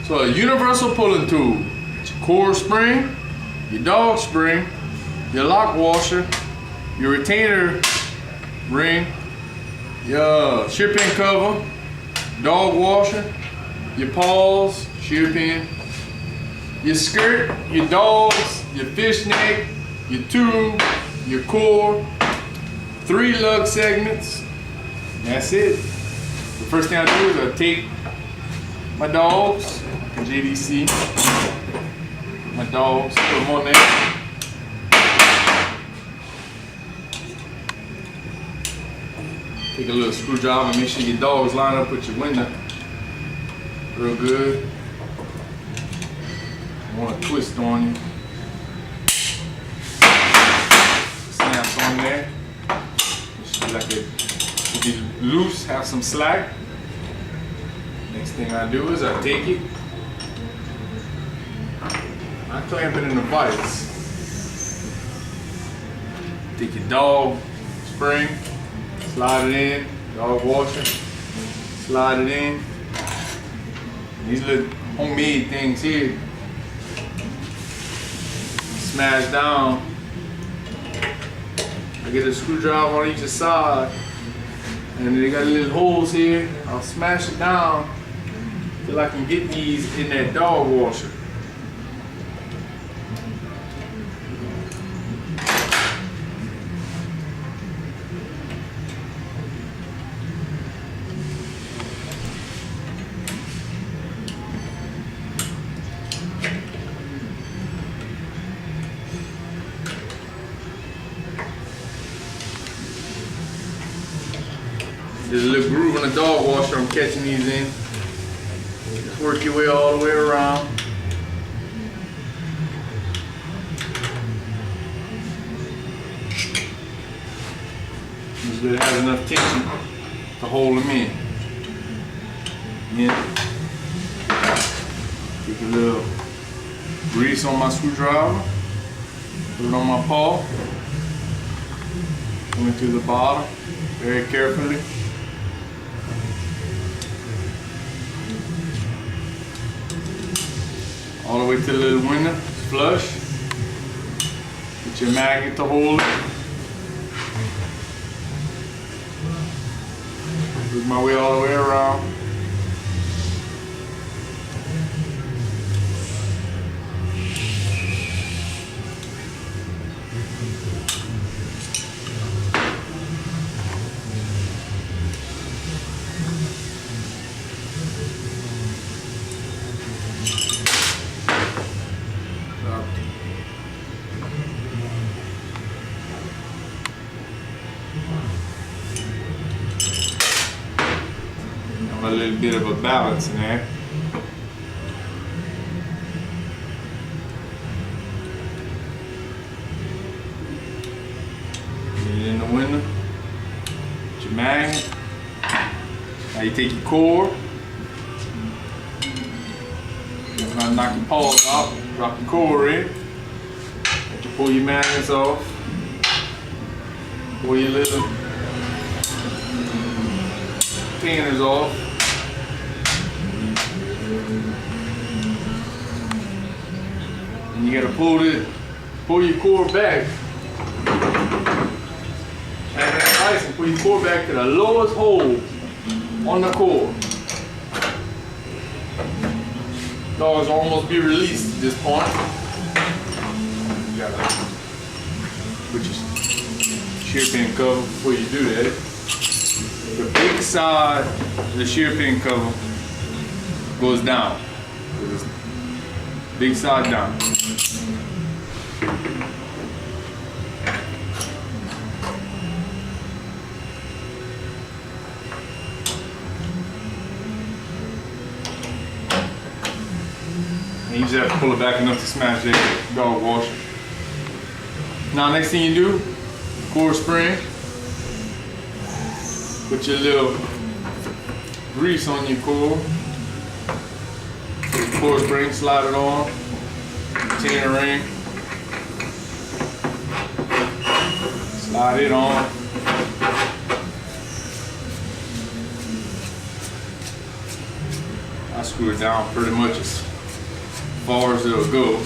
So a universal pulling tool. It's your core spring, your dog spring, your lock washer, your retainer ring, your shear pin cover, dog washer, your paws, shear pin, your skirt, your dogs, your fishnet, your tube, your core, 3 lug segments. That's it. The first thing I do is I take my dogs, JDC, my dogs, put them on there. Take a little screwdriver and make sure your dogs line up with your window real good. I want to twist on you. Snaps on there. It should be like it should be loose, have some slack. Next thing I do is I take it, I clamp it in the vise. Take your dog spring, slide it in, dog washer, slide it in. These little homemade things here, smash down. I get a screwdriver on each side, and they got little holes here. I'll smash it down till I can get these in that dog washer. There's a little groove in the dog washer I'm catching these in. Just work your way all the way around. This bit has enough tension to hold them in. Then take a little grease on my screwdriver, put it on my paw, coming to the bottom very carefully. All the way to the little window, flush. Get your magnet to hold it. Work my way all the way around. A little bit of a balance in there. Get it in the window. Get your magnet. Now you take your core. You're gonna knock your paws off. Drop your core in. Let you pull your magnets off. Pull your little pinners off. And you gotta pull your core back. Have that ice and pull your core back to the lowest hole on the core. Dogs will almost be released at this point. You gotta put your shear pin cover before you do that. The big side of the shear pin cover goes down. Big side down. And you just have to pull it back enough to smash that dog washer. Now next thing you do, core spring. Put your little grease on your core. Core spring, slide it on. Retainer ring. Slide it on. I I screw it down pretty much as far as it'll go.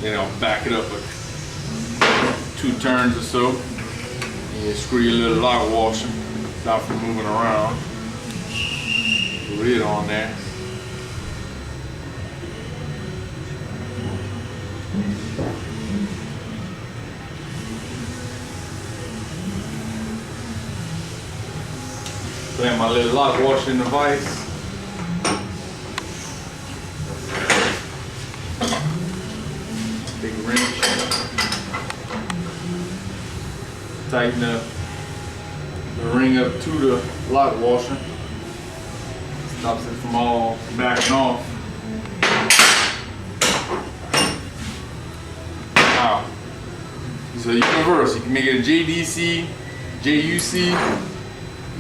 Then I'll back it up with 2 turns or so. And you screw your little lock washer, stop from moving around. Put it on there. Put my little lock washer in the vise. Big wrench. Tighten up the ring up to the lock washer. Stops it from all backing off. Wow. It's a universal. You can make it a JDC, JUC,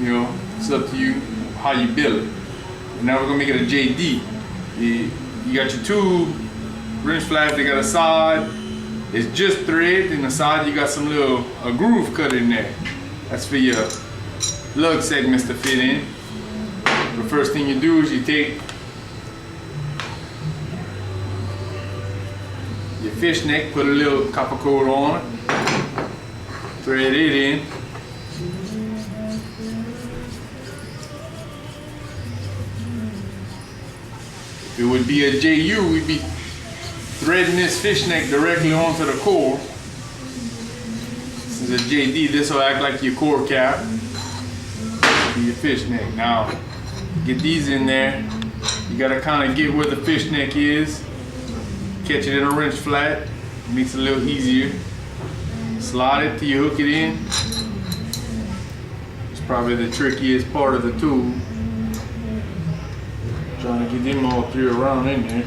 you know, it's up to you how you build it. And now we're gonna make it a JD. You got your tube, wrench flaps, they got a side. It's just thread, and the side you got some little groove cut in there. That's for your lug segments to fit in. The first thing you do is you take your fishnet, put a little copper coat on it, thread it in. If it would be a JU, we'd be threading this fishnet directly onto the core. This is a JD, this will act like your core cap for your fishnet. Now, get these in there. You gotta kind of get where the fishnet is. Catch it in a wrench flat, makes it a little easier. Slide it till you hook it in. It's probably the trickiest part of the tool. Trying to get them all 3 around in there.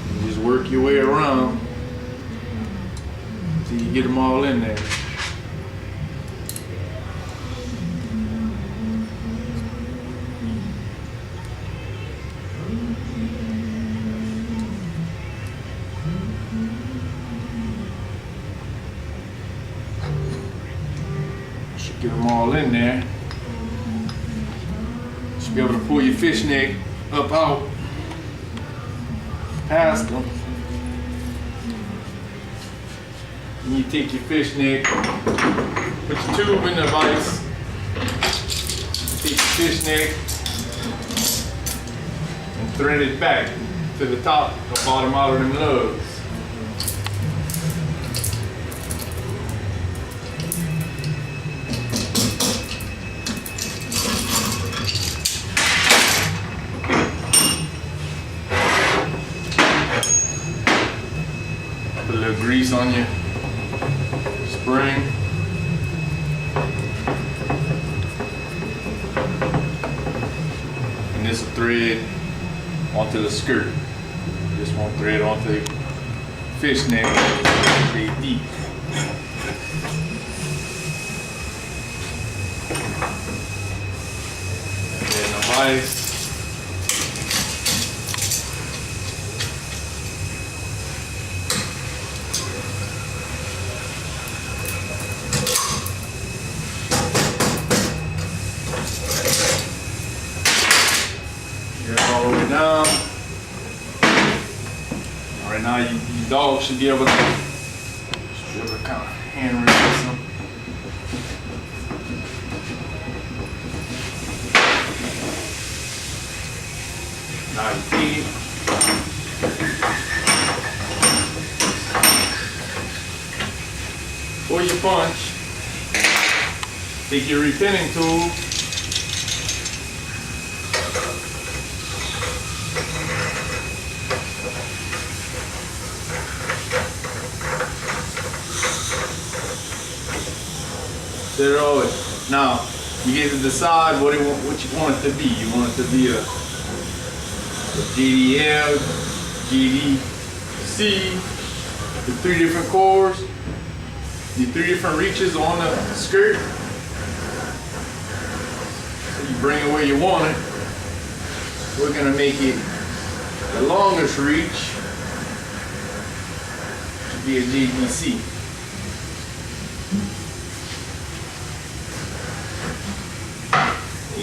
And just work your way around until you get them all in there. Get them all in there. Should be able to pull your fishnet up out past them. And you take your fishnet, put your tube in the vise, take your fishnet and thread it back to the top or bottom out of them lugs. Put a little grease on your spring. And this will thread onto the skirt. This won't thread onto the fishnet. They deep. And then the vise. All the way down. All right, now your dog should be able to kind of hand release them. Now you take it. Pull your punch. Take your repinning tool. Set it all in. Now you get to decide what you want it to be. You want it to be a JDL, JDC, the 3 different cores, the 3 different reaches on the skirt. So you bring it where you want it. We're gonna make it the longest reach to be a JDC.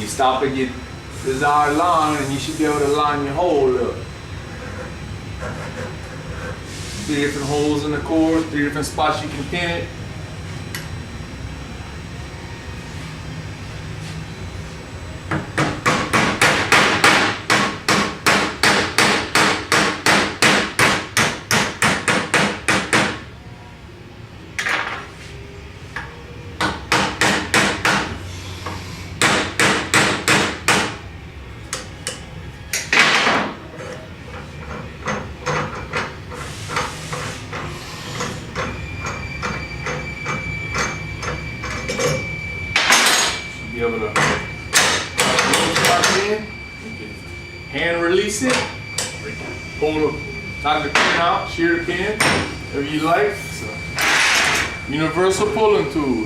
You stop at your desired line and you should be able to line your hole up. 3 different holes in the core, 3 different spots you can pin it. Be able to start it in. You can hand release it. Pull the top of the pin out, shear the pin, whatever you like. It's a universal pulling tool.